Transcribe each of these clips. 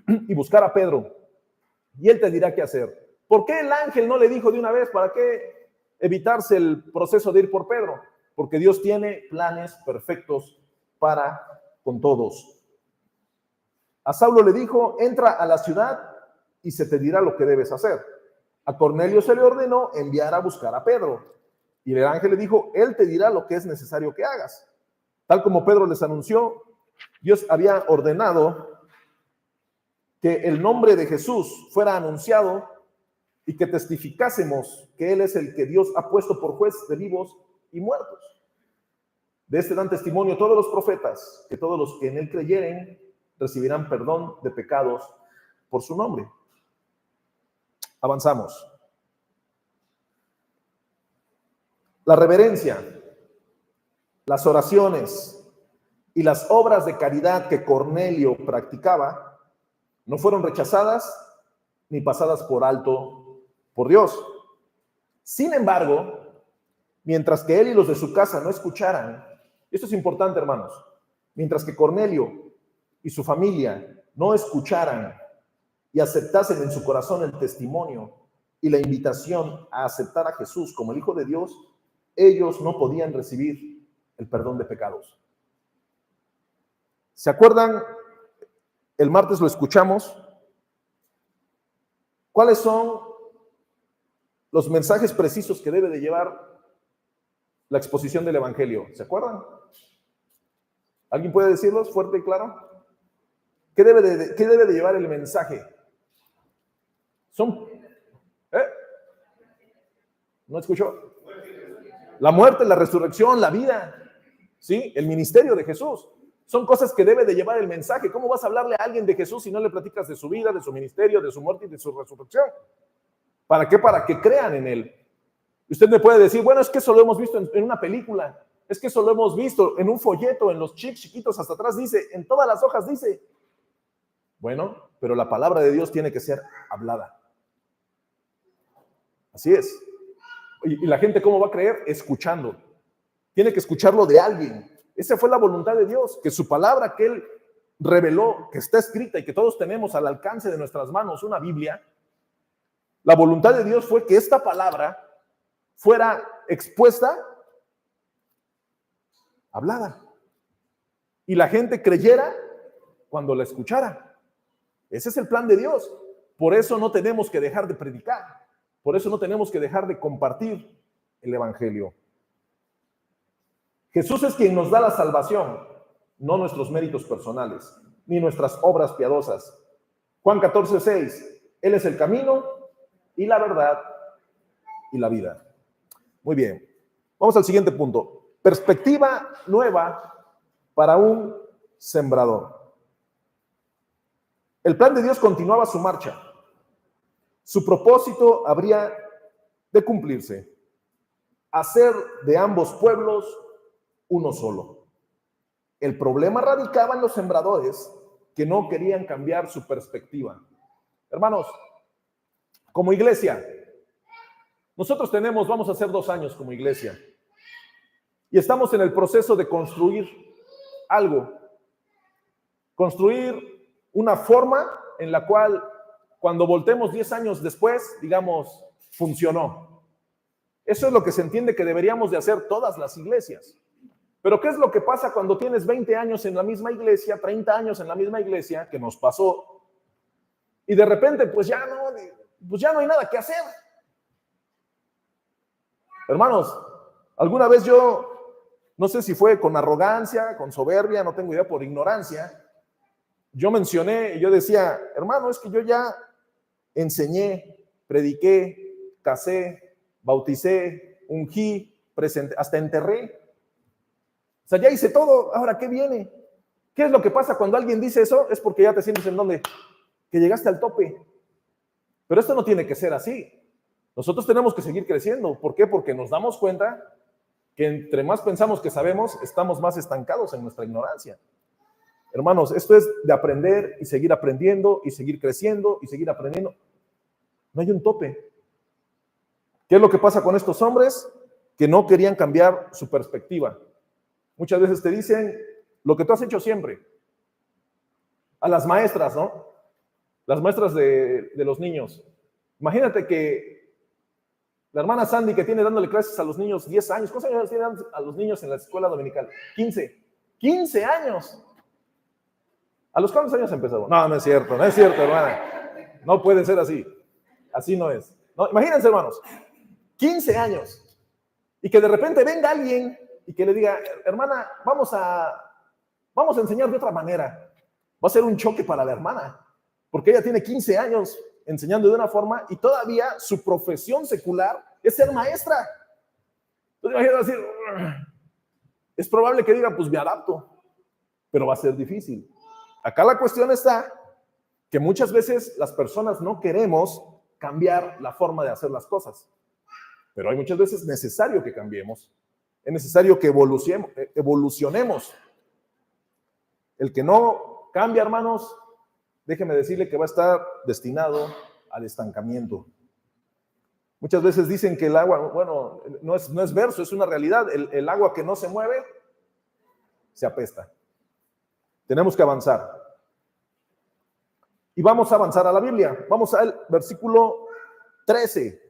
y buscar a Pedro, y él te dirá qué hacer. ¿Por qué el ángel no le dijo de una vez? ¿Para qué evitarse el proceso de ir por Pedro? Porque Dios tiene planes perfectos para con todos. A Saulo le dijo, entra a la ciudad y se te dirá lo que debes hacer. A Cornelio se le ordenó enviar a buscar a Pedro. Y el ángel le dijo, él te dirá lo que es necesario que hagas. Tal como Pedro les anunció, Dios había ordenado que el nombre de Jesús fuera anunciado y que testificásemos que Él es el que Dios ha puesto por juez de vivos y muertos. De este dan testimonio todos los profetas, que todos los que en Él creyeren recibirán perdón de pecados por su nombre. Avanzamos. La reverencia, las oraciones y las obras de caridad que Cornelio practicaba no fueron rechazadas ni pasadas por alto por Dios. Sin embargo, mientras que él y los de su casa no escucharan, esto es importante, hermanos, mientras que Cornelio y su familia no escucharan y aceptasen en su corazón el testimonio y la invitación a aceptar a Jesús como el Hijo de Dios, ellos no podían recibir el perdón de pecados. ¿Se acuerdan? El martes lo escuchamos. ¿Cuáles son los mensajes precisos que debe de llevar la exposición del Evangelio? ¿Se acuerdan? ¿Alguien puede decirlos fuerte y claro? ¿Qué debe de llevar el mensaje? ¿No escuchó? La muerte, la resurrección, la vida, ¿sí? El ministerio de Jesús. Son cosas que debe de llevar el mensaje. ¿Cómo vas a hablarle a alguien de Jesús si no le platicas de su vida, de su ministerio, de su muerte y de su resurrección? ¿Para qué? Para que crean en Él. Usted me puede decir, bueno, es que eso lo hemos visto en una película, es que eso lo hemos visto en un folleto, en los chips chiquitos hasta atrás dice, en todas las hojas dice. Bueno, pero la palabra de Dios tiene que ser hablada. Así es. Y la gente, ¿cómo va a creer? Escuchando. Tiene que escucharlo de alguien. Esa fue la voluntad de Dios, que su palabra que Él reveló, que está escrita y que todos tenemos al alcance de nuestras manos, una Biblia. La voluntad de Dios fue que esta palabra fuera expuesta, hablada, y la gente creyera cuando la escuchara. Ese es el plan de Dios. Por eso no tenemos que dejar de predicar. Por eso no tenemos que dejar de compartir el Evangelio. Jesús es quien nos da la salvación, no nuestros méritos personales, ni nuestras obras piadosas. Juan 14:6, Él es el camino y la verdad y la vida. Muy bien, vamos al siguiente punto. Perspectiva nueva para un sembrador. El plan de Dios continuaba su marcha. Su propósito habría de cumplirse, hacer de ambos pueblos uno solo. El problema radicaba en los sembradores que no querían cambiar su perspectiva. Hermanos, como iglesia, nosotros vamos a hacer 2 años como iglesia y estamos en el proceso de construir algo, construir una forma en la cual cuando voltemos 10 años después, digamos, funcionó. Eso es lo que se entiende que deberíamos de hacer todas las iglesias. Pero ¿qué es lo que pasa cuando tienes 20 años en la misma iglesia, 30 años en la misma iglesia, que nos pasó, y de repente pues ya no hay nada que hacer? Hermanos, alguna vez yo, no sé si fue con arrogancia, con soberbia, no tengo idea, por ignorancia, yo mencioné, yo decía, hermano, es que yo ya enseñé, prediqué, casé, bauticé, ungí, presenté, hasta enterré. O sea, ya hice todo, ahora ¿qué viene? ¿Qué es lo que pasa cuando alguien dice eso? Es porque ya te sientes en donde, que llegaste al tope. Pero esto no tiene que ser así. Nosotros tenemos que seguir creciendo. ¿Por qué? Porque nos damos cuenta que entre más pensamos que sabemos, estamos más estancados en nuestra ignorancia. Hermanos, esto es de aprender y seguir aprendiendo y seguir creciendo y seguir aprendiendo. No hay un tope. ¿Qué es lo que pasa con estos hombres? Que no querían cambiar su perspectiva. Muchas veces te dicen lo que tú has hecho siempre. A las maestras, ¿no? las maestras de los niños. Imagínate que la hermana Sandy, que tiene dándole clases a los niños 10 años, ¿cuántos años tienen a los niños en la escuela dominical? 15 años. ¿A los cuántos años empezó? No, no es cierto, hermana. No puede ser así. Así no es. No, imagínense, hermanos, 15 años. Y que de repente venga alguien y que le diga, hermana, vamos a enseñar de otra manera. Va a ser un choque para la hermana, porque ella tiene 15 años enseñando de una forma y todavía su profesión secular es ser maestra. Entonces, imagínate decir, es probable que diga, pues me adapto, pero va a ser difícil. Acá la cuestión está que muchas veces las personas no queremos cambiar la forma de hacer las cosas, pero hay muchas veces necesario que cambiemos, es necesario que evolucionemos. El que no cambia, hermanos, déjeme decirle que va a estar destinado al estancamiento. Muchas veces dicen que el agua, bueno, no es verso, es una realidad. El agua que no se mueve, se apesta. Tenemos que avanzar. Y vamos a avanzar a la Biblia. Vamos al versículo 13.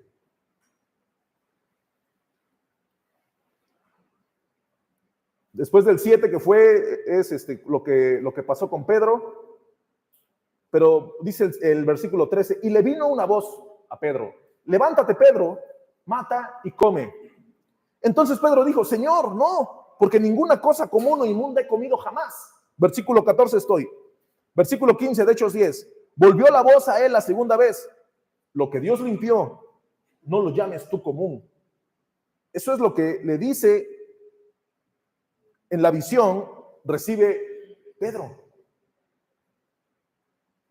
Después del 7 que fue, es lo que pasó con Pedro. Pero dice el versículo 13, y le vino una voz a Pedro, levántate Pedro, mata y come. Entonces Pedro dijo, Señor, no, porque ninguna cosa común o inmunda he comido jamás. Versículo 14 estoy. Versículo 15 de Hechos 10, volvió la voz a él la segunda vez, lo que Dios limpió, no lo llames tú común. Eso es lo que le dice en la visión, recibe Pedro.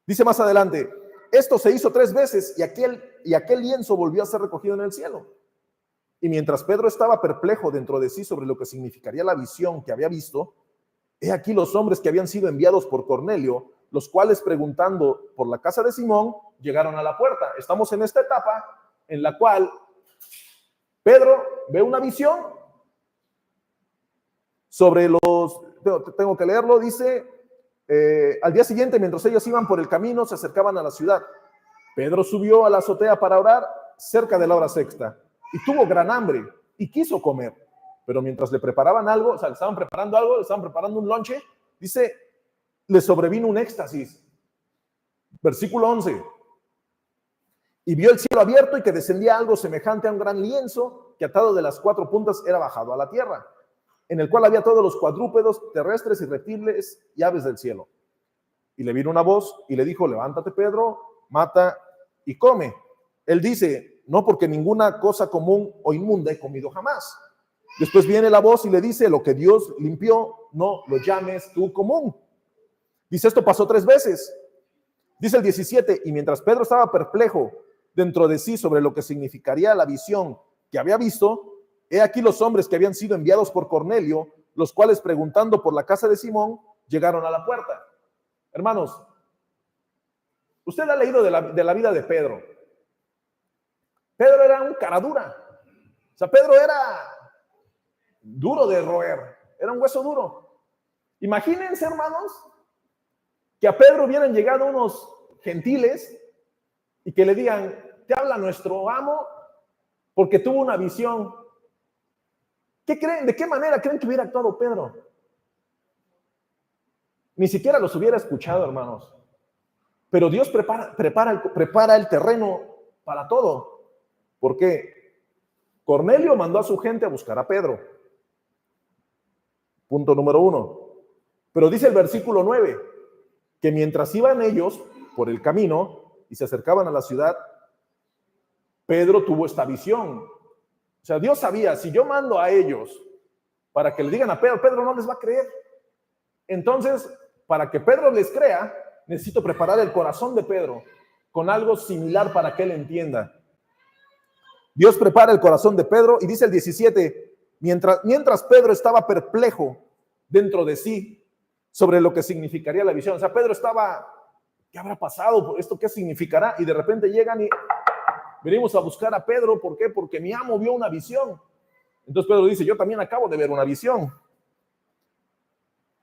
Dice más adelante, esto se hizo 3 veces y aquel lienzo volvió a ser recogido en el cielo. Y mientras Pedro estaba perplejo dentro de sí sobre lo que significaría la visión que había visto, he aquí los hombres que habían sido enviados por Cornelio, los cuales preguntando por la casa de Simón, llegaron a la puerta. Estamos en esta etapa en la cual Pedro ve una visión sobre tengo que leerlo, dice... al día siguiente, mientras ellos iban por el camino, se acercaban a la ciudad. Pedro subió a la azotea para orar cerca de la hora sexta y tuvo gran hambre y quiso comer. Pero mientras le preparaban algo, o sea, le estaban preparando algo, le estaban preparando un lonche, dice, le sobrevino un éxtasis. Versículo 11. Y vio el cielo abierto y que descendía algo semejante a un gran lienzo que atado de las 4 puntas era bajado a la tierra, en el cual había todos los cuadrúpedos terrestres y reptiles y aves del cielo. Y le vino una voz y le dijo, levántate Pedro, mata y come. Él dice, no, porque ninguna cosa común o inmunda he comido jamás. Después viene la voz y le dice, lo que Dios limpió, no lo llames tú común. Dice, esto pasó 3 veces. Dice el 17, y mientras Pedro estaba perplejo dentro de sí sobre lo que significaría la visión que había visto, he aquí los hombres que habían sido enviados por Cornelio, los cuales preguntando por la casa de Simón, llegaron a la puerta. Hermanos, usted ha leído de la vida de Pedro. Pedro era un cara dura. O sea, Pedro era duro de roer, era un hueso duro. Imagínense, hermanos, que a Pedro hubieran llegado unos gentiles y que le digan, te habla nuestro amo porque tuvo una visión. ¿Qué creen? ¿De qué manera creen que hubiera actuado Pedro? Ni siquiera los hubiera escuchado, hermanos. Pero Dios prepara el terreno para todo. ¿Por qué? Cornelio mandó a su gente a buscar a Pedro. Punto número 1. Pero dice el versículo 9, que mientras iban ellos por el camino y se acercaban a la ciudad, Pedro tuvo esta visión. O sea, Dios sabía, si yo mando a ellos para que le digan a Pedro, Pedro no les va a creer. Entonces, para que Pedro les crea, necesito preparar el corazón de Pedro con algo similar para que él entienda. Dios prepara el corazón de Pedro y dice el 17, mientras Pedro estaba perplejo dentro de sí sobre lo que significaría la visión. O sea, Pedro estaba, ¿qué habrá pasado? ¿Esto qué significará? Y de repente llegan y venimos a buscar a Pedro. ¿Por qué? Porque mi amo vio una visión. Entonces Pedro dice, yo también acabo de ver una visión.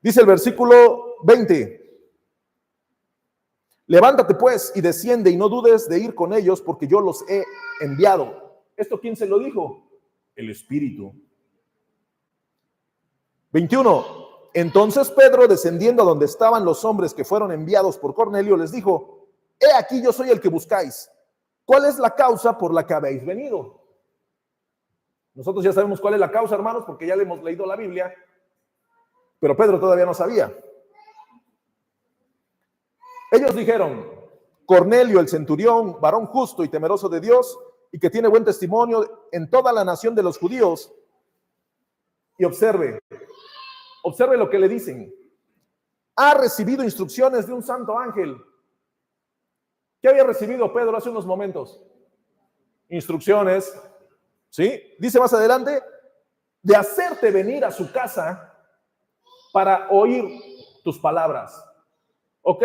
Dice el versículo 20, Levántate pues y desciende y no dudes de ir con ellos porque yo los he enviado. ¿Esto quién se lo dijo? El Espíritu. 21. Entonces Pedro, descendiendo a donde estaban los hombres que fueron enviados por Cornelio, les dijo: he aquí, yo soy el que buscáis. ¿Cuál es la causa por la que habéis venido? Nosotros ya sabemos cuál es la causa, hermanos, porque ya le hemos leído la Biblia, pero Pedro todavía no sabía. Ellos dijeron: Cornelio, el centurión, varón justo y temeroso de Dios, y que tiene buen testimonio en toda la nación de los judíos. Y observe lo que le dicen. Ha recibido instrucciones de un santo ángel. ¿Qué había recibido Pedro hace unos momentos? Instrucciones, ¿sí? Dice más adelante, de hacerte venir a su casa para oír tus palabras. ¿Ok?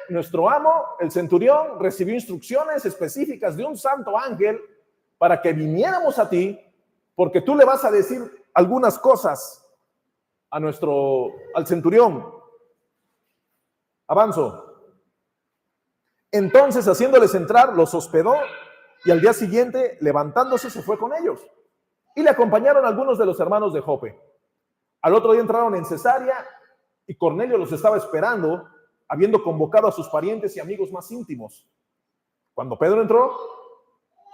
Nuestro amo, el centurión, recibió instrucciones específicas de un santo ángel para que viniéramos a ti, porque tú le vas a decir algunas cosas al centurión. Avanzo. Entonces, haciéndoles entrar, los hospedó y al día siguiente, levantándose, se fue con ellos. Y le acompañaron algunos de los hermanos de Jope. Al otro día entraron en Cesarea y Cornelio los estaba esperando, habiendo convocado a sus parientes y amigos más íntimos. Cuando Pedro entró,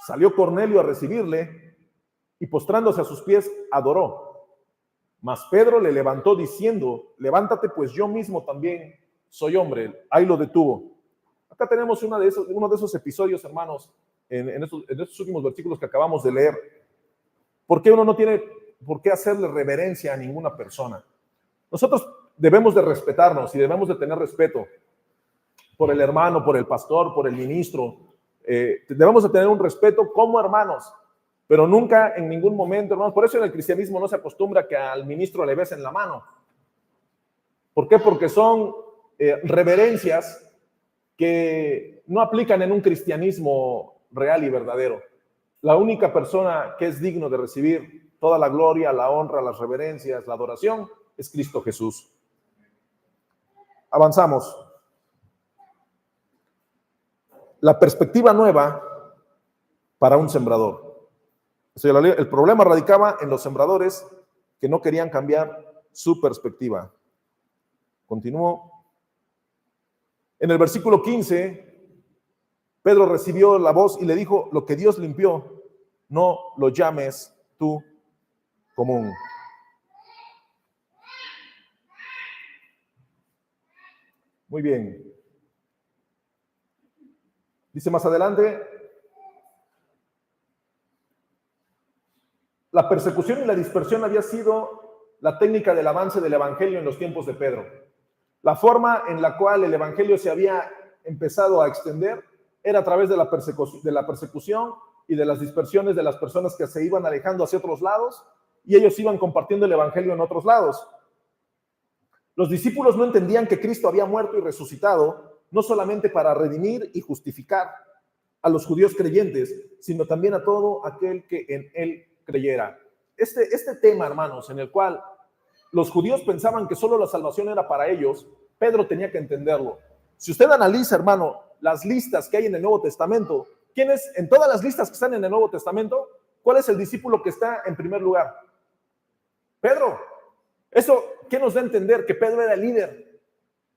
salió Cornelio a recibirle y postrándose a sus pies, adoró. Mas Pedro le levantó diciendo: levántate, pues yo mismo también soy hombre. Ahí lo detuvo. Acá tenemos uno de esos episodios, hermanos, en estos últimos versículos que acabamos de leer. ¿Por qué uno no tiene por qué hacerle reverencia a ninguna persona? Nosotros debemos de respetarnos y debemos de tener respeto por el hermano, por el pastor, por el ministro. Debemos de tener un respeto como hermanos, pero nunca en ningún momento, hermanos. Por eso en el cristianismo no se acostumbra que al ministro le besen la mano. ¿Por qué? Porque son reverencias que no aplican en un cristianismo real y verdadero. La única persona que es digno de recibir toda la gloria, la honra, las reverencias, la adoración, es Cristo Jesús. Avanzamos. La perspectiva nueva para un sembrador. El problema radicaba en los sembradores que no querían cambiar su perspectiva. Continúo. En el versículo 15, Pedro recibió la voz y le dijo: lo que Dios limpió, no lo llames tú común. Muy bien. Dice más adelante: la persecución y la dispersión había sido la técnica del avance del evangelio en los tiempos de Pedro. La forma en la cual el evangelio se había empezado a extender era a través de la persecución y de las dispersiones de las personas que se iban alejando hacia otros lados, y ellos iban compartiendo el evangelio en otros lados. Los discípulos no entendían que Cristo había muerto y resucitado, no solamente para redimir y justificar a los judíos creyentes, sino también a todo aquel que en él creyera. Este tema, hermanos, en el cual los judíos pensaban que solo la salvación era para ellos, Pedro tenía que entenderlo. Si usted analiza, hermano, las listas que hay en el Nuevo Testamento, ¿quién es, en todas las listas que están en el Nuevo Testamento, cuál es el discípulo que está en primer lugar? Pedro. Eso, ¿qué nos da a entender? Que Pedro era el líder.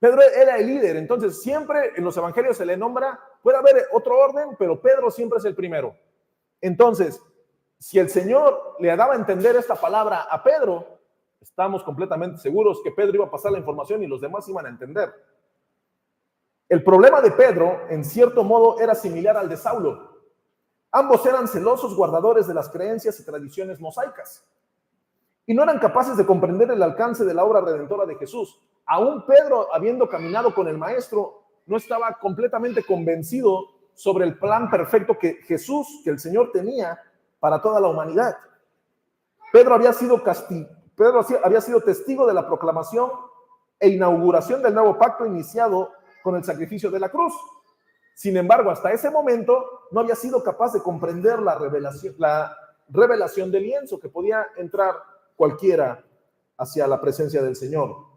Pedro era el líder. Entonces, siempre en los evangelios se le nombra, puede haber otro orden, pero Pedro siempre es el primero. Entonces, si el Señor le daba a entender esta palabra a Pedro, estamos completamente seguros que Pedro iba a pasar la información y los demás iban a entender. El problema de Pedro, en cierto modo, era similar al de Saulo. Ambos eran celosos guardadores de las creencias y tradiciones mosaicas y no eran capaces de comprender el alcance de la obra redentora de Jesús. Aún Pedro, habiendo caminado con el Maestro, no estaba completamente convencido sobre el plan perfecto que el Señor tenía para toda la humanidad. Pedro había sido testigo de la proclamación e inauguración del nuevo pacto iniciado con el sacrificio de la cruz. Sin embargo, hasta ese momento no había sido capaz de comprender la revelación del lienzo, que podía entrar cualquiera hacia la presencia del Señor.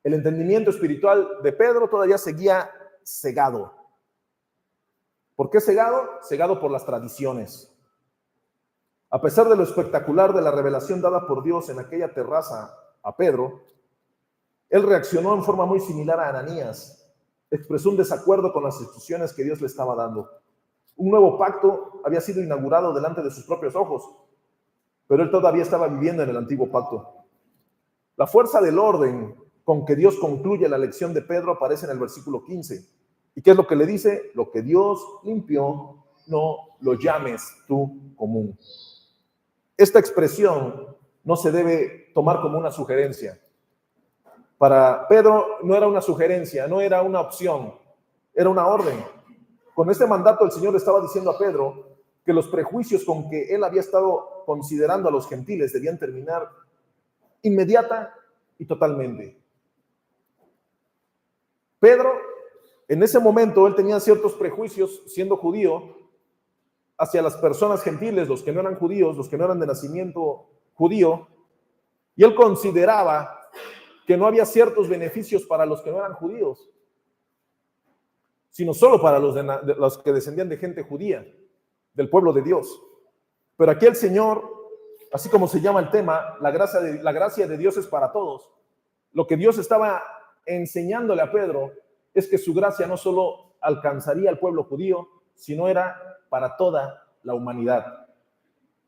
el entendimiento espiritual de Pedro todavía seguía cegado. ¿Por qué cegado? Cegado por las tradiciones. A pesar de lo espectacular de la revelación dada por Dios en aquella terraza a Pedro, él reaccionó en forma muy similar a Ananías. Expresó un desacuerdo con las instrucciones que Dios le estaba dando. Un nuevo pacto había sido inaugurado delante de sus propios ojos, pero él todavía estaba viviendo en el antiguo pacto. La fuerza del orden con que Dios concluye la lección de Pedro aparece en el versículo 15. ¿Y qué es lo que le dice? Lo que Dios limpió, no lo llames tú común. Esta expresión no se debe tomar como una sugerencia. Para Pedro no era una sugerencia, no era una opción, era una orden. Con este mandato el Señor estaba diciendo a Pedro que los prejuicios con que él había estado considerando a los gentiles debían terminar inmediata y totalmente. Pedro, en ese momento, él tenía ciertos prejuicios, siendo judío, hacia las personas gentiles, los que no eran judíos, los que no eran de nacimiento judío, y él consideraba que no había ciertos beneficios para los que no eran judíos, sino solo para los que descendían de gente judía, del pueblo de Dios. Pero aquí el Señor, así como se llama el tema, la gracia de Dios es para todos. Lo que Dios estaba enseñándole a Pedro es que su gracia no solo alcanzaría al pueblo judío, sino era para toda la humanidad.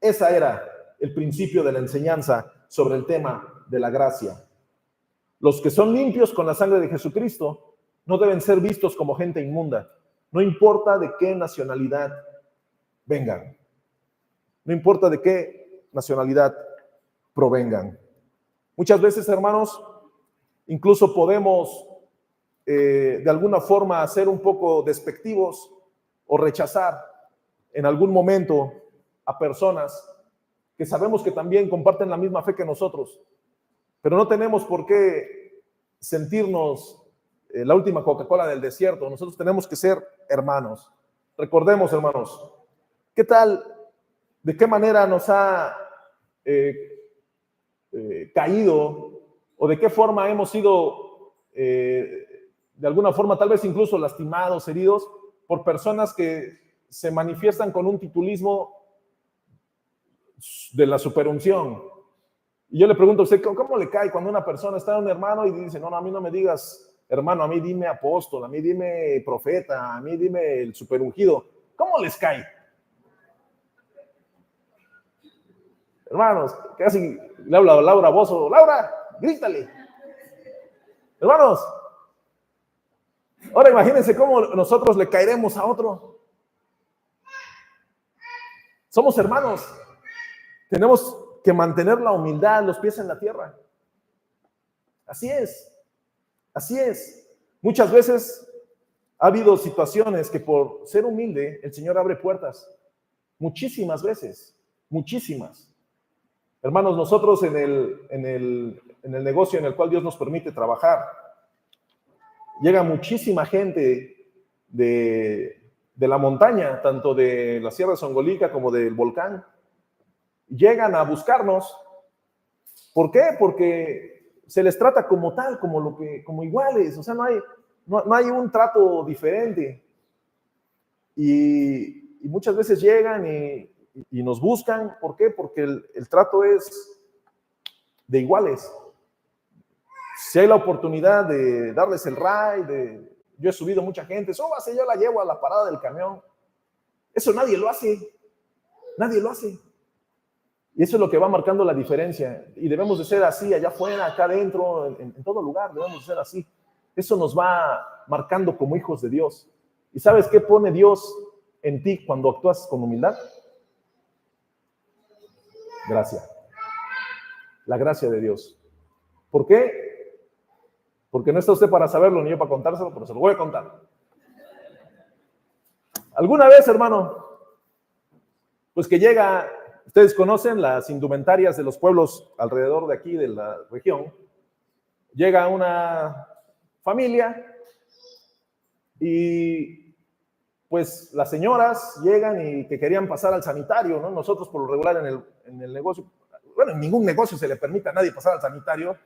Ese era el principio de la enseñanza sobre el tema de la gracia. Los que son limpios con la sangre de Jesucristo no deben ser vistos como gente inmunda, no importa de qué nacionalidad vengan, no importa de qué nacionalidad provengan. Muchas veces, hermanos, incluso podemos de alguna forma ser un poco despectivos o rechazar en algún momento a personas que sabemos que también comparten la misma fe que nosotros, pero no tenemos por qué sentirnos la última Coca-Cola del desierto. Nosotros tenemos que ser hermanos. Recordemos, hermanos, ¿qué tal, de qué manera nos ha caído o de qué forma hemos sido de alguna forma tal vez incluso lastimados, heridos por personas que se manifiestan con un titulismo de la superunción? Y yo le pregunto a usted, ¿cómo le cae cuando una persona está un hermano y dice, no, a mí no me digas hermano, a mí dime apóstol, a mí dime profeta, a mí dime el superungido? ¿Cómo les cae? Hermanos, casi le habla a Laura Bozo, Laura, grítale. Hermanos, ahora imagínense cómo nosotros le caeremos a otro. Somos hermanos. Tenemos que mantener la humildad, los pies en la tierra. Así es. Así es. Muchas veces ha habido situaciones que por ser humilde el Señor abre puertas. Muchísimas veces. Muchísimas. Hermanos, nosotros en el negocio en el cual Dios nos permite trabajar, llega muchísima gente de la montaña, tanto de la Sierra de Songolica como del volcán. Llegan a buscarnos. ¿Por qué? Porque se les trata como tal, como iguales. O sea, no hay un trato diferente. Y muchas veces llegan y nos buscan. ¿Por qué? Porque el trato es de iguales. Si hay la oportunidad de darles el ride, yo he subido mucha gente, súbase, yo la llevo a la parada del camión. Eso nadie lo hace. Nadie lo hace. Y eso es lo que va marcando la diferencia. Y debemos de ser así, allá afuera, acá adentro, en todo lugar, debemos de ser así. Eso nos va marcando como hijos de Dios. ¿Y sabes qué pone Dios en ti cuando actúas con humildad? Gracia. La gracia de Dios. ¿Por qué? Porque no está usted para saberlo ni yo para contárselo, pero se lo voy a contar. ¿Alguna vez, hermano? Pues que llega... Ustedes conocen las indumentarias de los pueblos alrededor de aquí, de la región. Llega una familia y pues las señoras llegan y que querían pasar al sanitario, ¿no? Nosotros por lo regular en el negocio, bueno, en ningún negocio se le permite a nadie pasar al sanitario.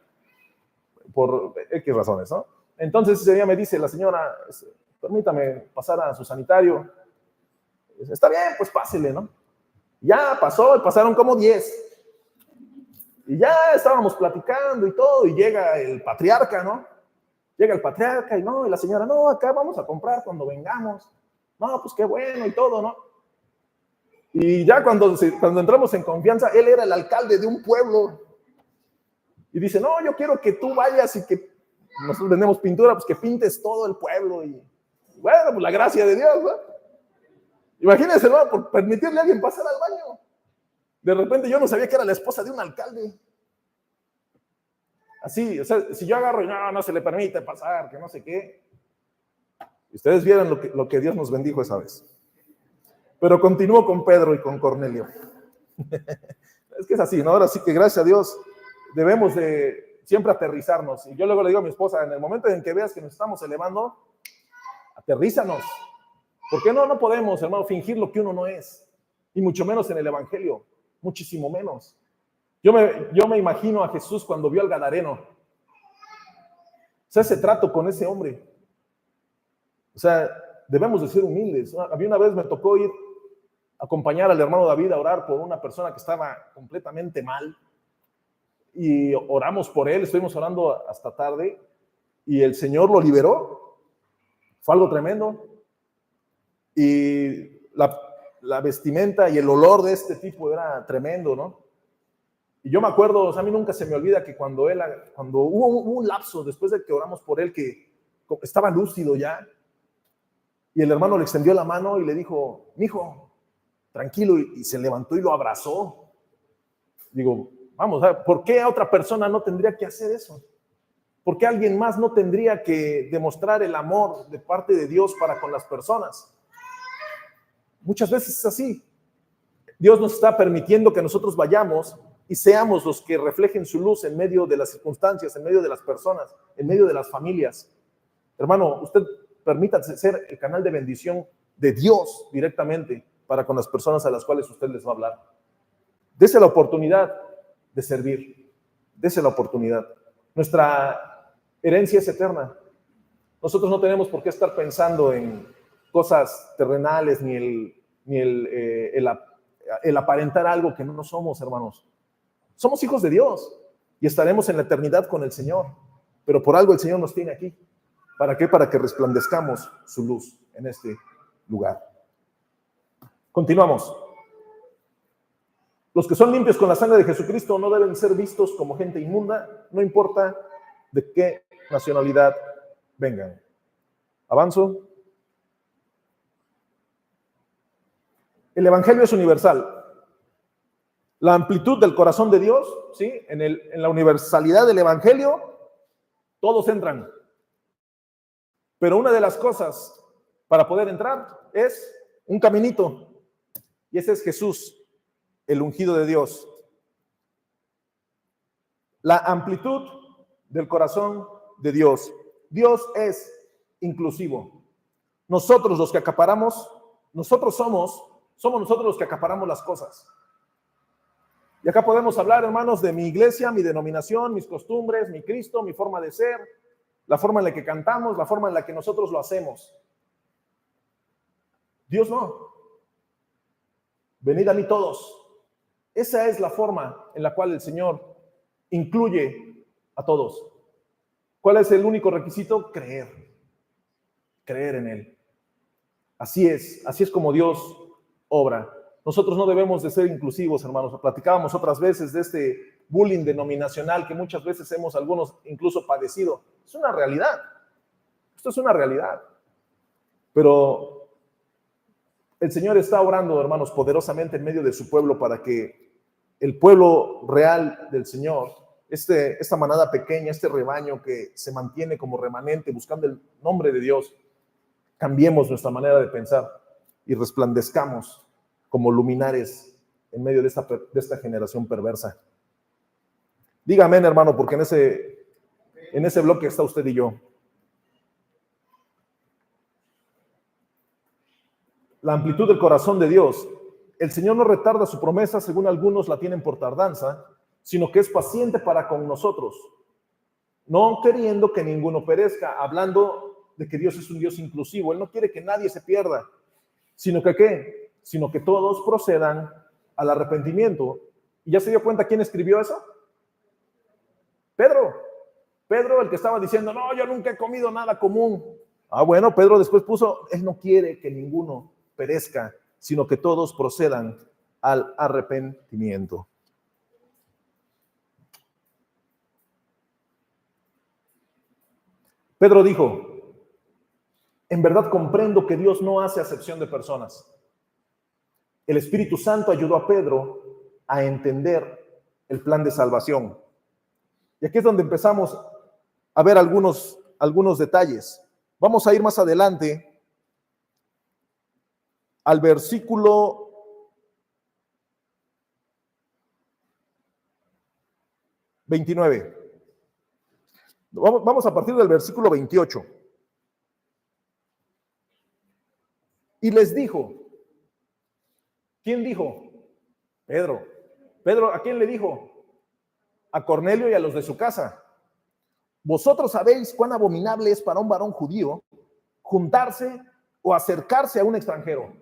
por X razones, ¿no? Entonces ese día me dice la señora, permítame pasar a su sanitario. Dice, está bien, pues pásele, ¿no? Ya pasó, y pasaron como 10. Y ya estábamos platicando y todo, y llega el patriarca, ¿no? Llega el patriarca y no, y la señora, no, acá vamos a comprar cuando vengamos. No, pues qué bueno y todo, ¿no? Y ya cuando entramos en confianza, él era el alcalde de un pueblo. Y dice, no, yo quiero que tú vayas y que nosotros vendemos pintura, pues que pintes todo el pueblo. Y bueno, pues la gracia de Dios, ¿no? Imagínense, ¿no? Por permitirle a alguien pasar al baño. De repente yo no sabía que era la esposa de un alcalde. Así, o sea, si yo agarro y no se le permite pasar, que no sé qué. Ustedes vieron lo que Dios nos bendijo esa vez. Pero continuó con Pedro y con Cornelio. Es que es así, ¿no? Ahora sí que gracias a Dios debemos de siempre aterrizarnos. Y yo luego le digo a mi esposa, en el momento en que veas que nos estamos elevando, aterrízanos. ¿Por qué no podemos, hermano, fingir lo que uno no es? Y mucho menos en el Evangelio, muchísimo menos. Yo me imagino a Jesús cuando vio al Gadareno. O sea, ese trato con ese hombre. O sea, debemos de ser humildes. A mí una vez me tocó ir a acompañar al hermano David a orar por una persona que estaba completamente mal. Y oramos por él, estuvimos orando hasta tarde. Y el Señor lo liberó. Fue algo tremendo. Y la vestimenta y el olor de este tipo era tremendo, ¿no? Y yo me acuerdo, o sea, a mí nunca se me olvida que cuando hubo un lapso después de que oramos por él, que estaba lúcido ya, y el hermano le extendió la mano y le dijo, mijo, tranquilo, y se levantó y lo abrazó. Digo, vamos, ¿por qué otra persona no tendría que hacer eso? ¿Por qué alguien más no tendría que demostrar el amor de parte de Dios para con las personas? Muchas veces es así. Dios nos está permitiendo que nosotros vayamos y seamos los que reflejen su luz en medio de las circunstancias, en medio de las personas, en medio de las familias. Hermano, usted permítase ser el canal de bendición de Dios directamente para con las personas a las cuales usted les va a hablar. Dese la oportunidad de servir. Dese la oportunidad. Nuestra herencia es eterna. Nosotros no tenemos por qué estar pensando en cosas terrenales ni el aparentar algo que no somos, hermanos. Somos hijos de Dios y estaremos en la eternidad con el Señor, pero por algo el Señor nos tiene aquí. ¿Para qué? Para que resplandezcamos su luz en este lugar. Continuamos. Los que son limpios con la sangre de Jesucristo no deben ser vistos como gente inmunda, no importa de qué nacionalidad vengan. Avanzo. El Evangelio es universal. La amplitud del corazón de Dios, ¿sí? En la universalidad del Evangelio, todos entran. Pero una de las cosas para poder entrar es un caminito. Y ese es Jesús, el ungido de Dios. La amplitud del corazón de Dios. Dios es inclusivo. Nosotros los que acaparamos, somos nosotros los que acaparamos las cosas. Y acá podemos hablar, hermanos, de mi iglesia, mi denominación, mis costumbres, mi Cristo, mi forma de ser, la forma en la que cantamos, la forma en la que nosotros lo hacemos. Dios no. Venid a mí todos. Esa es la forma en la cual el Señor incluye a todos. ¿Cuál es el único requisito? Creer. Creer en Él. Así es como Dios obra. Nosotros no debemos de ser inclusivos, hermanos. Platicábamos otras veces de este bullying denominacional que muchas veces hemos algunos incluso padecido. Es una realidad. Esto es una realidad. Pero el Señor está obrando, hermanos, poderosamente en medio de su pueblo para que el pueblo real del Señor, esta manada pequeña, este rebaño que se mantiene como remanente buscando el nombre de Dios, cambiemos nuestra manera de pensar y resplandezcamos como luminares en medio de esta generación perversa. Dígame, hermano, porque en ese bloque está usted y yo. La amplitud del corazón de Dios. El Señor no retarda su promesa, según algunos la tienen por tardanza, sino que es paciente para con nosotros, no queriendo que ninguno perezca, hablando de que Dios es un Dios inclusivo. Él no quiere que nadie se pierda, sino que ¿qué? Sino que todos procedan al arrepentimiento. ¿Y ya se dio cuenta quién escribió eso? Pedro. Pedro, el que estaba diciendo, no, yo nunca he comido nada común. Ah, bueno, Pedro después puso, él no quiere que ninguno perezca, sino que todos procedan al arrepentimiento. Pedro dijo, en verdad comprendo que Dios no hace acepción de personas. El Espíritu Santo ayudó a Pedro a entender el plan de salvación. Y aquí es donde empezamos a ver algunos detalles. Vamos a ir más adelante al versículo 29. Vamos a partir del versículo 28. Y les dijo, ¿quién dijo? Pedro. Pedro, ¿a quién le dijo? A Cornelio y a los de su casa. Vosotros sabéis cuán abominable es para un varón judío juntarse o acercarse a un extranjero.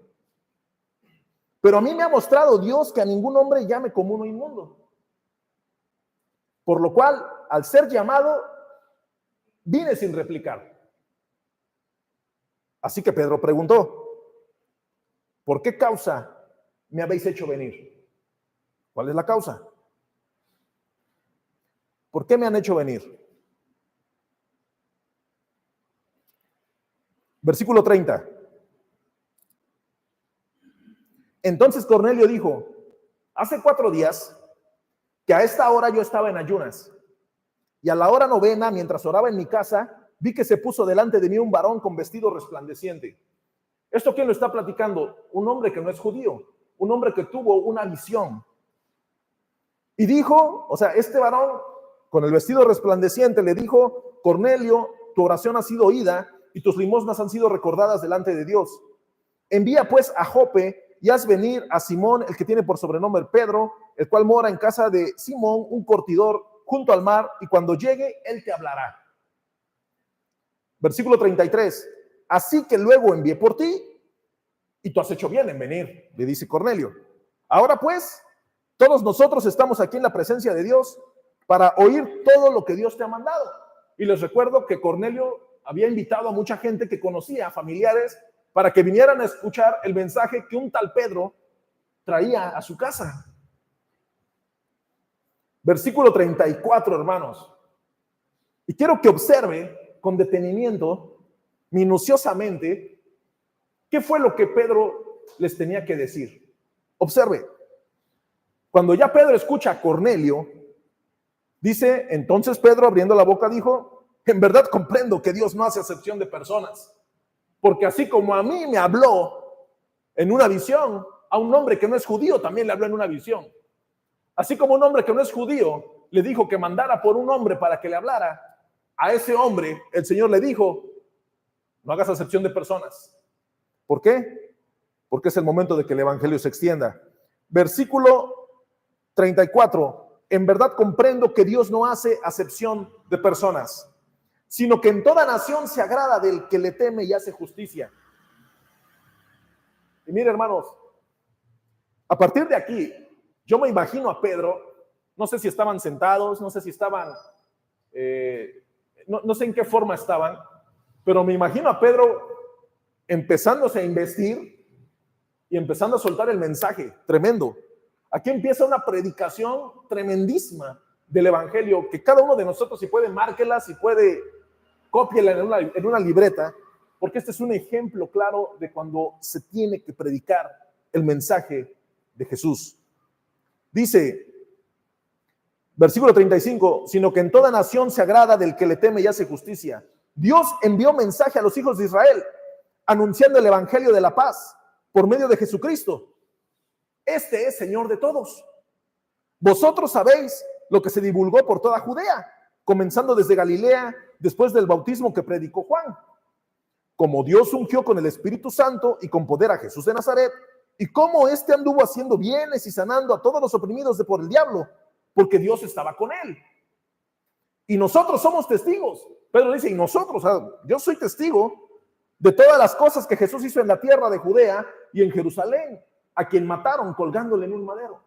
Pero a mí me ha mostrado Dios que a ningún hombre llame como uno inmundo. Por lo cual, al ser llamado, vine sin replicar. Así que Pedro preguntó, ¿por qué causa me habéis hecho venir? ¿Cuál es la causa? ¿Por qué me han hecho venir? Versículo 30. Entonces Cornelio dijo, hace 4 días que a esta hora yo estaba en ayunas, y a la hora novena, mientras oraba en mi casa, vi que se puso delante de mí un varón con vestido resplandeciente. ¿Esto quién lo está platicando? Un hombre que no es judío, un hombre que tuvo una visión. Y dijo, o sea, este varón con el vestido resplandeciente le dijo, Cornelio, tu oración ha sido oída y tus limosnas han sido recordadas delante de Dios. Envía pues a Jope y haz venir a Simón, el que tiene por sobrenombre Pedro, el cual mora en casa de Simón, un curtidor, junto al mar, y cuando llegue, él te hablará. Versículo 33. Así que luego envié por ti, y tú has hecho bien en venir, le dice Cornelio. Ahora pues, todos nosotros estamos aquí en la presencia de Dios para oír todo lo que Dios te ha mandado. Y les recuerdo que Cornelio había invitado a mucha gente que conocía, familiares, para que vinieran a escuchar el mensaje que un tal Pedro traía a su casa. Versículo 34, hermanos. Y quiero que observe con detenimiento, minuciosamente, qué fue lo que Pedro les tenía que decir. Observe. Cuando ya Pedro escucha a Cornelio, dice, entonces Pedro abriendo la boca dijo, en verdad comprendo que Dios no hace acepción de personas, porque así como a mí me habló en una visión, a un hombre que no es judío también le habló en una visión. Así como un hombre que no es judío le dijo que mandara por un hombre para que le hablara, a ese hombre el Señor le dijo, no hagas acepción de personas. ¿Por qué? Porque es el momento de que el evangelio se extienda. Versículo 34. En verdad comprendo que Dios no hace acepción de personas, sino que en toda nación se agrada del que le teme y hace justicia. Y mire, hermanos, a partir de aquí, yo me imagino a Pedro, no sé si estaban sentados, no sé si estaban, no sé en qué forma estaban, pero me imagino a Pedro empezándose a investir y empezando a soltar el mensaje tremendo. Aquí empieza una predicación tremendísima del evangelio, que cada uno de nosotros, si puede, márquela, si puede, cópiela en una libreta, porque este es un ejemplo claro de cuando se tiene que predicar el mensaje de Jesús. Dice, versículo 35, sino que en toda nación se agrada del que le teme y hace justicia. Dios envió mensaje a los hijos de Israel, anunciando el evangelio de la paz por medio de Jesucristo. Este es Señor de todos. Vosotros sabéis lo que se divulgó por toda Judea, comenzando desde Galilea, después del bautismo que predicó Juan. Como Dios ungió con el Espíritu Santo y con poder a Jesús de Nazaret, y cómo éste anduvo haciendo bienes y sanando a todos los oprimidos por el diablo, porque Dios estaba con él. Y nosotros somos testigos. Pedro dice, y nosotros, o sea, yo soy testigo de todas las cosas que Jesús hizo en la tierra de Judea y en Jerusalén, a quien mataron colgándole en un madero.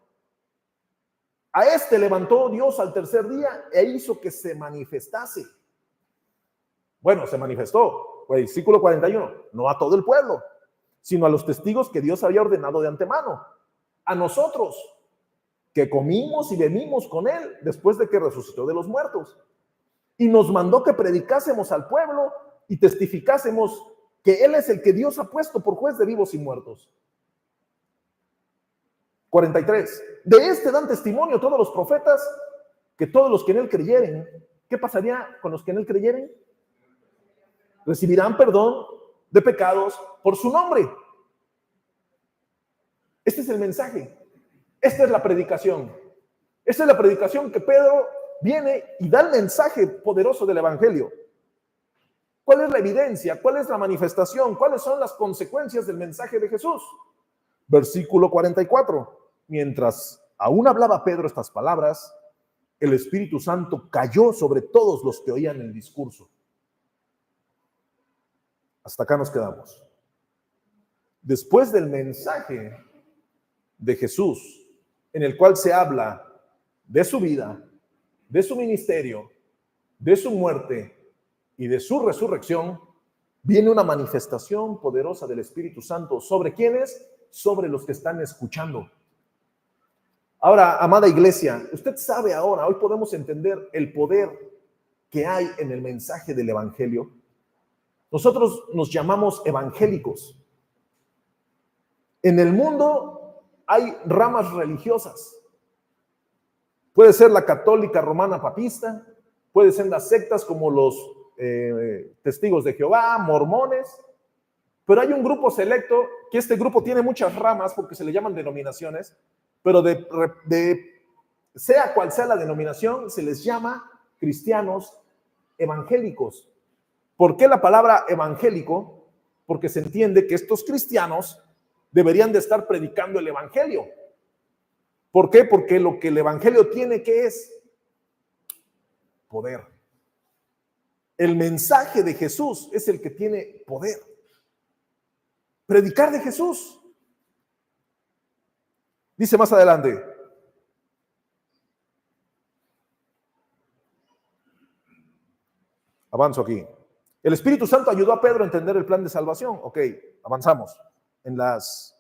A este levantó Dios al tercer día e hizo que se manifestase. Bueno, se manifestó, versículo 41, no a todo el pueblo, sino a los testigos que Dios había ordenado de antemano. A nosotros, que comimos y bebimos con él después de que resucitó de los muertos. Y nos mandó que predicásemos al pueblo y testificásemos que él es el que Dios ha puesto por juez de vivos y muertos. 43. De este dan testimonio todos los profetas, que todos los que en él creyeren. ¿Qué pasaría con los que en él creyeren? Recibirán perdón de pecados por su nombre. Este es el mensaje. Esta es la predicación. Esta es la predicación que Pedro viene y da el mensaje poderoso del evangelio. ¿Cuál es la evidencia? ¿Cuál es la manifestación? ¿Cuáles son las consecuencias del mensaje de Jesús? Versículo 44. Mientras aún hablaba Pedro estas palabras, el Espíritu Santo cayó sobre todos los que oían el discurso. Hasta acá nos quedamos. Después del mensaje de Jesús, en el cual se habla de su vida, de su ministerio, de su muerte y de su resurrección, viene una manifestación poderosa del Espíritu Santo. ¿Sobre quiénes? Sobre los que están escuchando. Ahora, amada iglesia, usted sabe ahora, hoy podemos entender el poder que hay en el mensaje del evangelio. Nosotros nos llamamos evangélicos. En el mundo hay ramas religiosas. Puede ser la católica romana papista, puede ser las sectas como los testigos de Jehová, mormones, pero hay un grupo selecto, que este grupo tiene muchas ramas porque se le llaman denominaciones, pero sea cual sea la denominación, se les llama cristianos evangélicos. ¿Por qué la palabra evangélico? Porque se entiende que estos cristianos deberían de estar predicando el evangelio. ¿Por qué? Porque lo que el evangelio tiene, ¿qué es? Poder. El mensaje de Jesús es el que tiene poder. Predicar de Jesús. Dice más adelante. Avanzo aquí. El Espíritu Santo ayudó a Pedro a entender el plan de salvación. Ok, avanzamos en las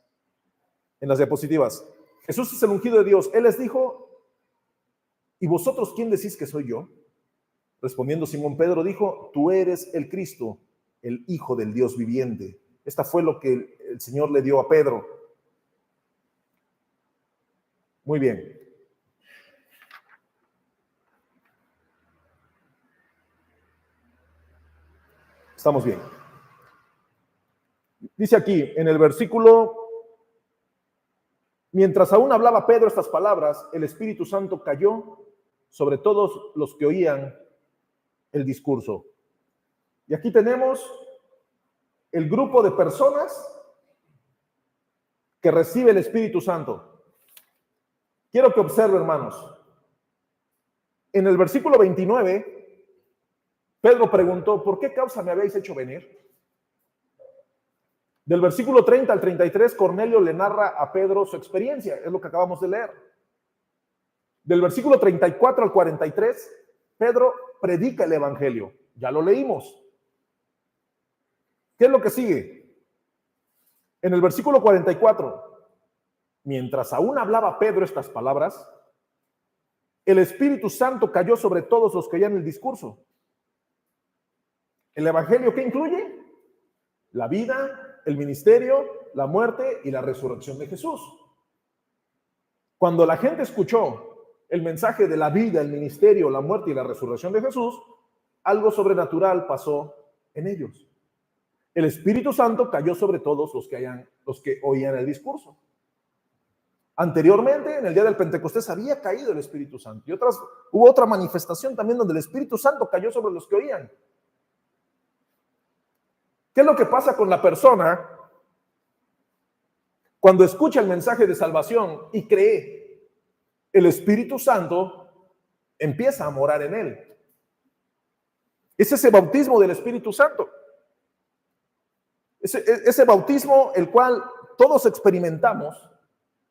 diapositivas. Jesús es el ungido de Dios. Él les dijo, ¿y vosotros quién decís que soy yo? Respondiendo Simón Pedro dijo, tú eres el Cristo, el Hijo del Dios viviente. Esta fue lo que el Señor le dio a Pedro. Muy bien. Estamos bien. Dice aquí en el versículo, mientras aún hablaba Pedro estas palabras, el Espíritu Santo cayó sobre todos los que oían el discurso. Y aquí tenemos el grupo de personas que recibe el Espíritu Santo. Quiero que observe, hermanos. En el versículo 29, Pedro preguntó, ¿por qué causa me habéis hecho venir? Del versículo 30 al 33, Cornelio le narra a Pedro su experiencia, es lo que acabamos de leer. Del versículo 34 al 43, Pedro predica el evangelio, ya lo leímos. ¿Qué es lo que sigue? En el versículo 44, mientras aún hablaba Pedro estas palabras, el Espíritu Santo cayó sobre todos los que oían el discurso. ¿El evangelio qué incluye? La vida, el ministerio, la muerte y la resurrección de Jesús. Cuando la gente escuchó el mensaje de la vida, el ministerio, la muerte y la resurrección de Jesús, algo sobrenatural pasó en ellos. El Espíritu Santo cayó sobre todos los que oían el discurso. Anteriormente, en el día del Pentecostés, había caído el Espíritu Santo. Y hubo otra manifestación también donde el Espíritu Santo cayó sobre los que oían. ¿Qué es lo que pasa con la persona cuando escucha el mensaje de salvación y cree? El Espíritu Santo empieza a morar en él. Es ese bautismo del Espíritu Santo. Ese bautismo el cual todos experimentamos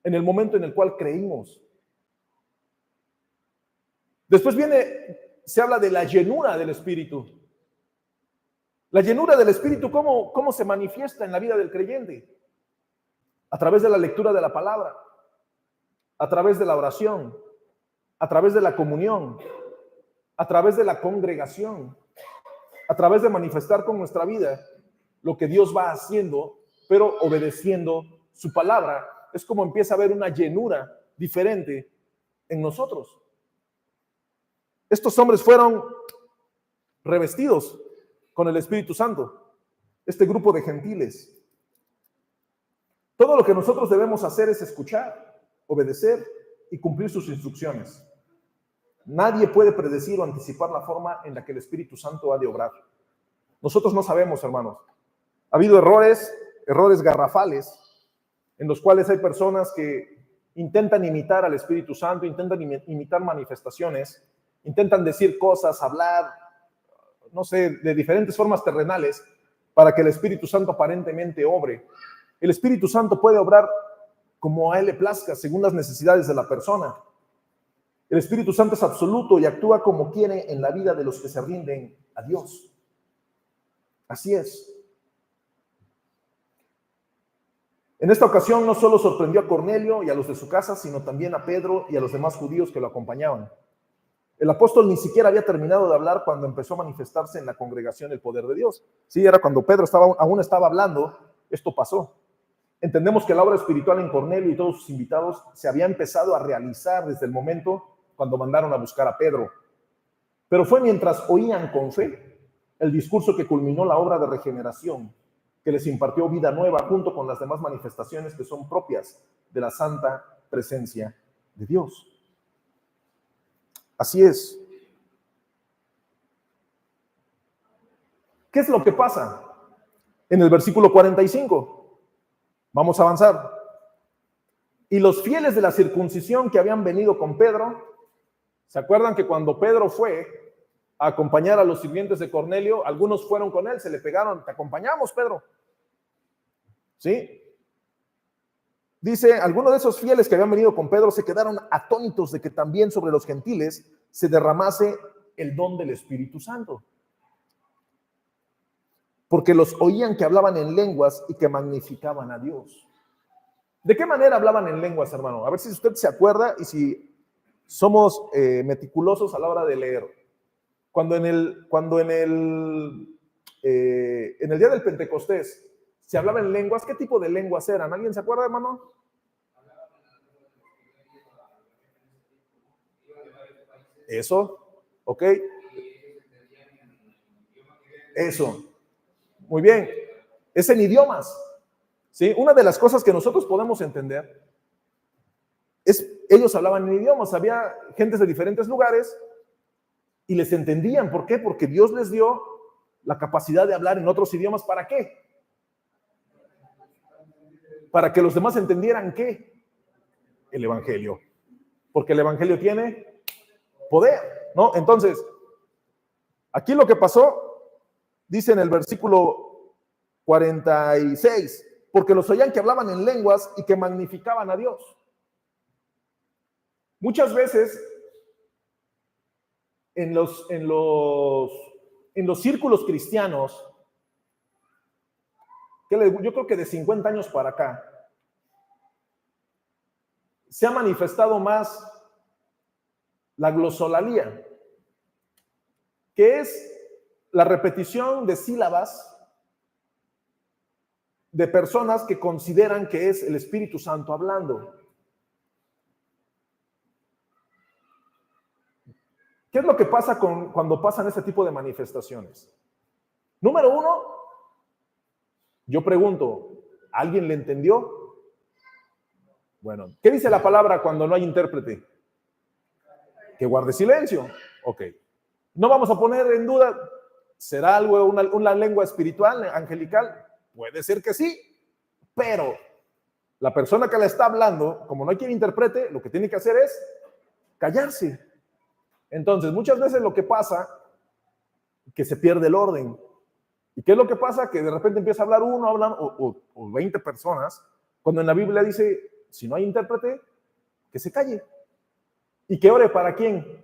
en el momento en el cual creímos. Después se habla de la llenura del Espíritu. La llenura del Espíritu, ¿cómo se manifiesta en la vida del creyente? A través de la lectura de la palabra, a través de la oración, a través de la comunión, a través de la congregación, a través de manifestar con nuestra vida lo que Dios va haciendo, pero obedeciendo su palabra. Es como empieza a haber una llenura diferente en nosotros. Estos hombres fueron revestidos con el Espíritu Santo, este grupo de gentiles. Todo lo que nosotros debemos hacer es escuchar, obedecer y cumplir sus instrucciones. Nadie puede predecir o anticipar la forma en la que el Espíritu Santo ha de obrar. Nosotros no sabemos, hermanos. Ha habido errores garrafales, en los cuales hay personas que intentan imitar al Espíritu Santo, intentan imitar manifestaciones, intentan decir cosas, hablar, no sé, de diferentes formas terrenales, para que el Espíritu Santo aparentemente obre. El Espíritu Santo puede obrar como a Él le plazca, según las necesidades de la persona. El Espíritu Santo es absoluto y actúa como quiere en la vida de los que se rinden a Dios. Así es. En esta ocasión no solo sorprendió a Cornelio y a los de su casa, sino también a Pedro y a los demás judíos que lo acompañaban. El apóstol ni siquiera había terminado de hablar cuando empezó a manifestarse en la congregación el poder de Dios. Sí, era cuando Pedro aún estaba hablando, esto pasó. Entendemos que la obra espiritual en Cornelio y todos sus invitados se había empezado a realizar desde el momento cuando mandaron a buscar a Pedro. Pero fue mientras oían con fe el discurso que culminó la obra de regeneración, que les impartió vida nueva junto con las demás manifestaciones que son propias de la santa presencia de Dios. Así es. ¿Qué es lo que pasa? En el versículo 45. Vamos a avanzar. Y los fieles de la circuncisión que habían venido con Pedro, ¿se acuerdan que cuando Pedro fue a acompañar a los sirvientes de Cornelio, algunos fueron con él, se le pegaron, te acompañamos, Pedro? ¿Sí? Dice, algunos de esos fieles que habían venido con Pedro se quedaron atónitos de que también sobre los gentiles se derramase el don del Espíritu Santo, porque los oían que hablaban en lenguas y que magnificaban a Dios. ¿De qué manera hablaban en lenguas, hermano? A ver si usted se acuerda y si somos meticulosos a la hora de leer. Cuando en el día del Pentecostés se hablaba en lenguas, ¿qué tipo de lenguas eran? ¿Alguien se acuerda, hermano? Eso, ¿ok? Eso, muy bien. Es en idiomas, ¿sí? Una de las cosas que nosotros podemos entender es, ellos hablaban en idiomas, había gentes de diferentes lugares y les entendían. ¿Por qué? Porque Dios les dio la capacidad de hablar en otros idiomas. ¿Para qué? Para que los demás entendieran ¿qué? El Evangelio. Porque el Evangelio tiene poder, ¿no? Entonces, aquí lo que pasó, dice en el versículo 46, porque los oían que hablaban en lenguas y que magnificaban a Dios. Muchas veces en los círculos cristianos, yo creo que de 50 años para acá, se ha manifestado más la glosolalía, que es la repetición de sílabas de personas que consideran que es el Espíritu Santo hablando. ¿Qué es lo que pasa cuando pasan este tipo de manifestaciones? Número uno, yo pregunto, ¿alguien le entendió? Bueno, ¿qué dice la palabra cuando no hay intérprete? Que guarde silencio. Ok. No vamos a poner en duda, ¿será algo una lengua espiritual, angelical? Puede ser que sí, pero la persona que le está hablando, como no hay quien interprete, lo que tiene que hacer es callarse. Entonces, muchas veces lo que pasa, que se pierde el orden. ¿Y qué es lo que pasa? Que de repente empieza a hablar uno, hablan o 20 personas, cuando en la Biblia dice, si no hay intérprete, que se calle. ¿Y que ore para quién?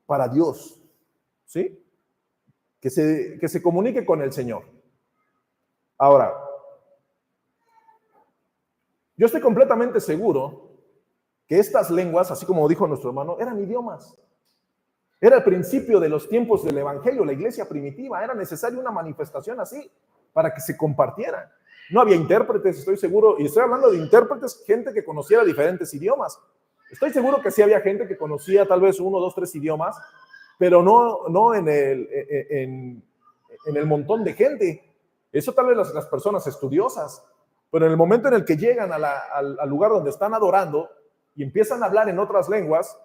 Para Dios, ¿sí? Que se comunique con el Señor. Ahora, yo estoy completamente seguro que estas lenguas, así como dijo nuestro hermano, eran idiomas. Era el principio de los tiempos del Evangelio, la iglesia primitiva. Era necesaria una manifestación así para que se compartiera. No había intérpretes, estoy seguro, y estoy hablando de intérpretes, gente que conociera diferentes idiomas. Estoy seguro que sí había gente que conocía tal vez 1, 2, 3 idiomas, pero no en el montón de gente. Eso tal vez las personas estudiosas, pero en el momento en el que llegan al lugar donde están adorando y empiezan a hablar en otras lenguas,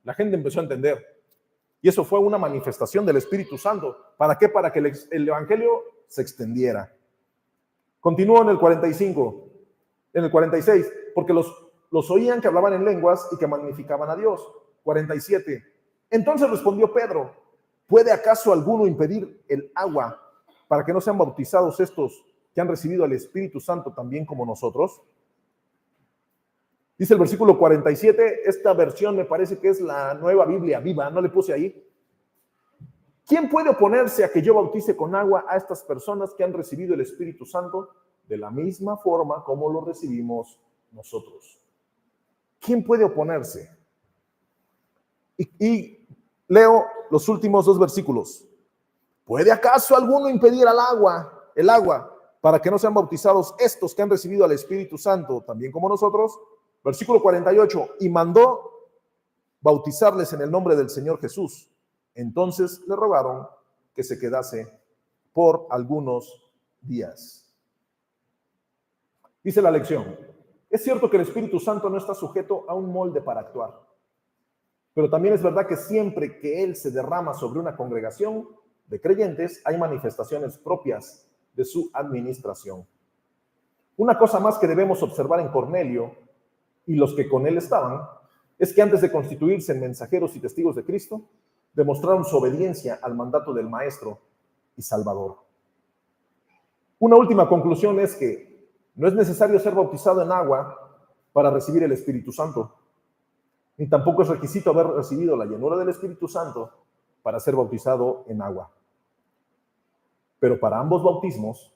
la gente empezó a entender. Y eso fue una manifestación del Espíritu Santo. ¿Para qué? Para que el Evangelio se extendiera. Continúo en el 45, en el 46, porque los oían que hablaban en lenguas y que magnificaban a Dios. 47. Entonces respondió Pedro, ¿puede acaso alguno impedir el agua para que no sean bautizados estos que han recibido el Espíritu Santo también como nosotros? Dice el versículo 47, esta versión me parece que es la Nueva Biblia Viva, no le puse ahí. ¿Quién puede oponerse a que yo bautice con agua a estas personas que han recibido el Espíritu Santo de la misma forma como lo recibimos nosotros? ¿Quién puede oponerse? Y leo los últimos 2 versículos. ¿Puede acaso alguno impedir el agua, para que no sean bautizados estos que han recibido al Espíritu Santo también como nosotros? Versículo 48, y mandó bautizarles en el nombre del Señor Jesús. Entonces le rogaron que se quedase por algunos días. Dice la lección, es cierto que el Espíritu Santo no está sujeto a un molde para actuar, pero también es verdad que siempre que Él se derrama sobre una congregación de creyentes, hay manifestaciones propias de su administración. Una cosa más que debemos observar en Cornelio y los que con él estaban, es que antes de constituirse en mensajeros y testigos de Cristo, demostraron su obediencia al mandato del Maestro y Salvador. Una última conclusión es que no es necesario ser bautizado en agua para recibir el Espíritu Santo, ni tampoco es requisito haber recibido la llenura del Espíritu Santo para ser bautizado en agua. Pero para ambos bautismos,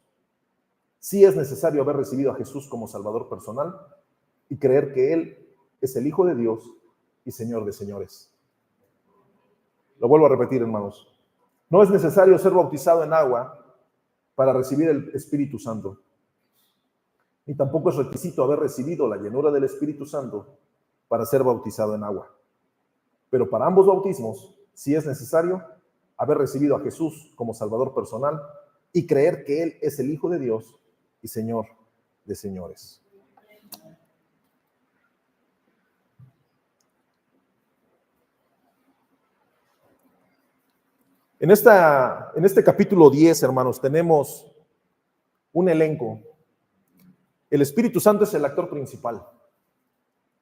sí es necesario haber recibido a Jesús como Salvador personal y creer que Él es el Hijo de Dios y Señor de señores. Lo vuelvo a repetir, hermanos. No es necesario ser bautizado en agua para recibir el Espíritu Santo. Ni tampoco es requisito haber recibido la llenura del Espíritu Santo para ser bautizado en agua. Pero para ambos bautismos, sí es necesario haber recibido a Jesús como Salvador personal y creer que Él es el Hijo de Dios y Señor de señores. En este capítulo 10, hermanos, tenemos un elenco. El Espíritu Santo es el actor principal.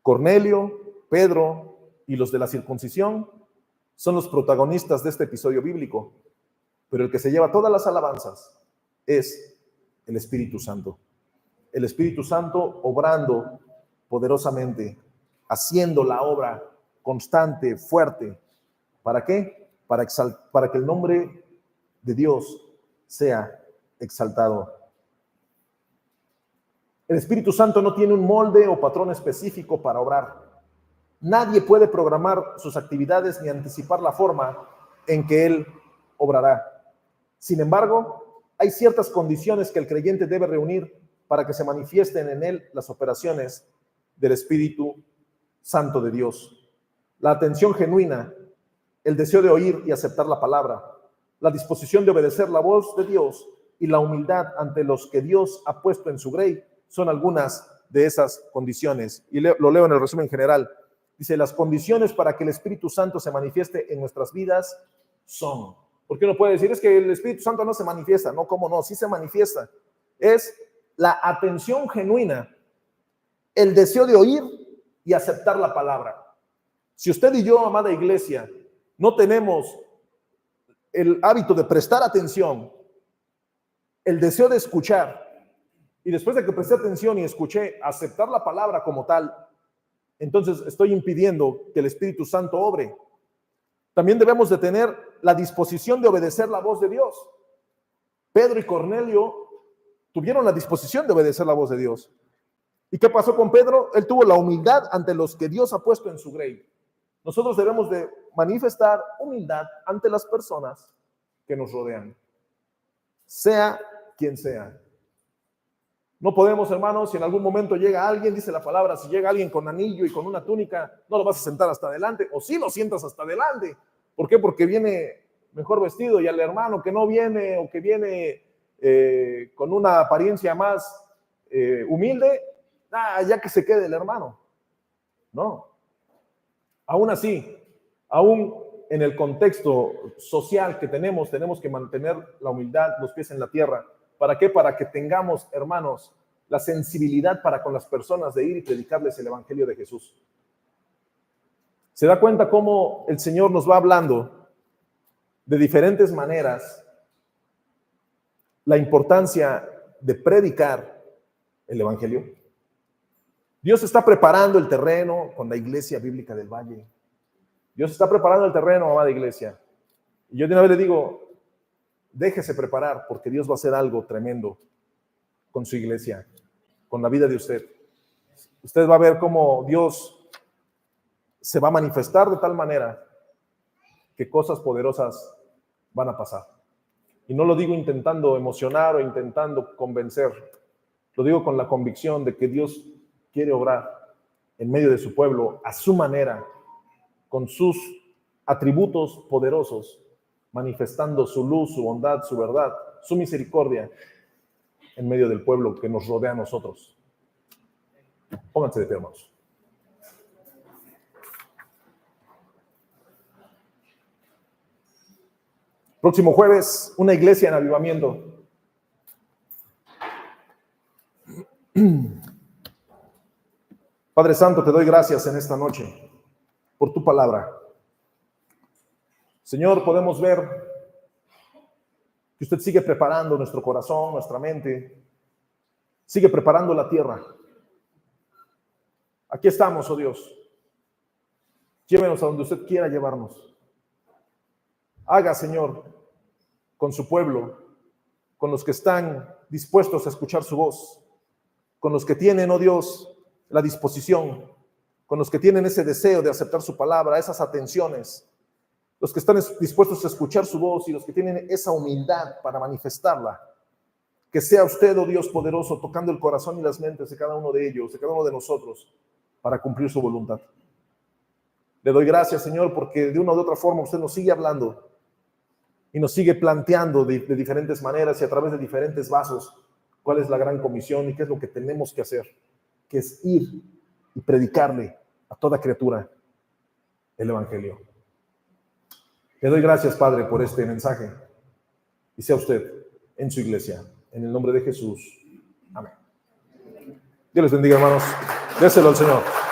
Cornelio, Pedro y los de la circuncisión son los protagonistas de este episodio bíblico, pero el que se lleva todas las alabanzas es el Espíritu Santo. El Espíritu Santo obrando poderosamente, haciendo la obra constante, fuerte. ¿Para qué? Para que el nombre de Dios sea exaltado. El Espíritu Santo no tiene un molde o patrón específico para obrar. Nadie puede programar sus actividades ni anticipar la forma en que Él obrará. Sin embargo, hay ciertas condiciones que el creyente debe reunir para que se manifiesten en él las operaciones del Espíritu Santo de Dios. La atención genuina, el deseo de oír y aceptar la palabra, la disposición de obedecer la voz de Dios y la humildad ante los que Dios ha puesto en su grey son algunas de esas condiciones. Y lo leo en el resumen general. Dice, las condiciones para que el Espíritu Santo se manifieste en nuestras vidas son. Porque uno puede decir, es que el Espíritu Santo no se manifiesta. No, ¿cómo no? Sí se manifiesta. Es la atención genuina, el deseo de oír y aceptar la palabra. Si usted y yo, amada iglesia, no tenemos el hábito de prestar atención, el deseo de escuchar, y después de que presté atención y escuché, aceptar la palabra como tal, entonces estoy impidiendo que el Espíritu Santo obre. También debemos de tener la disposición de obedecer la voz de Dios. Pedro y Cornelio tuvieron la disposición de obedecer la voz de Dios. ¿Y qué pasó con Pedro? Él tuvo la humildad ante los que Dios ha puesto en su grey. Nosotros debemos de manifestar humildad ante las personas que nos rodean, sea quien sea. No podemos, hermanos, si en algún momento llega alguien, dice la palabra, si llega alguien con anillo y con una túnica, no lo vas a sentar hasta adelante, o sí lo sientas hasta adelante. ¿Por qué? Porque viene mejor vestido, y al hermano que no viene o que viene con una apariencia más humilde, ya que se quede el hermano. No. Aún así, aún en el contexto social que tenemos que mantener la humildad, los pies en la tierra. ¿Para qué? Para que tengamos, hermanos, la sensibilidad para con las personas de ir y predicarles el Evangelio de Jesús. ¿Se da cuenta cómo el Señor nos va hablando de diferentes maneras la importancia de predicar el Evangelio? Dios está preparando el terreno con la Iglesia Bíblica del Valle. Dios está preparando el terreno, amada iglesia. Y yo de una vez le digo, déjese preparar, porque Dios va a hacer algo tremendo con su iglesia, con la vida de usted. Usted va a ver cómo Dios se va a manifestar de tal manera que cosas poderosas van a pasar. Y no lo digo intentando emocionar o intentando convencer. Lo digo con la convicción de que Dios quiere obrar en medio de su pueblo a su manera, con sus atributos poderosos, manifestando su luz, su bondad, su verdad, su misericordia en medio del pueblo que nos rodea a nosotros. Pónganse de pie, hermanos. Próximo jueves, una iglesia en avivamiento. Padre Santo, te doy gracias en esta noche por tu palabra. Señor, podemos ver que usted sigue preparando nuestro corazón, nuestra mente, sigue preparando la tierra. Aquí estamos, oh Dios. Llévenos a donde usted quiera llevarnos. Haga, Señor, con su pueblo, con los que están dispuestos a escuchar su voz, con los que tienen, oh Dios, la disposición, con los que tienen ese deseo de aceptar su palabra, esas atenciones, los que están dispuestos a escuchar su voz y los que tienen esa humildad para manifestarla. Que sea usted, oh Dios poderoso, tocando el corazón y las mentes de cada uno de ellos, de cada uno de nosotros, para cumplir su voluntad. Le doy gracias, Señor, porque de una u otra forma usted nos sigue hablando y nos sigue planteando de diferentes maneras y a través de diferentes vasos cuál es la gran comisión y qué es lo que tenemos que hacer, que es ir y predicarle a toda criatura el Evangelio. Le doy gracias, Padre, por este mensaje y sea usted en su iglesia, en el nombre de Jesús. Amén. Dios les bendiga, hermanos. Déselo al Señor.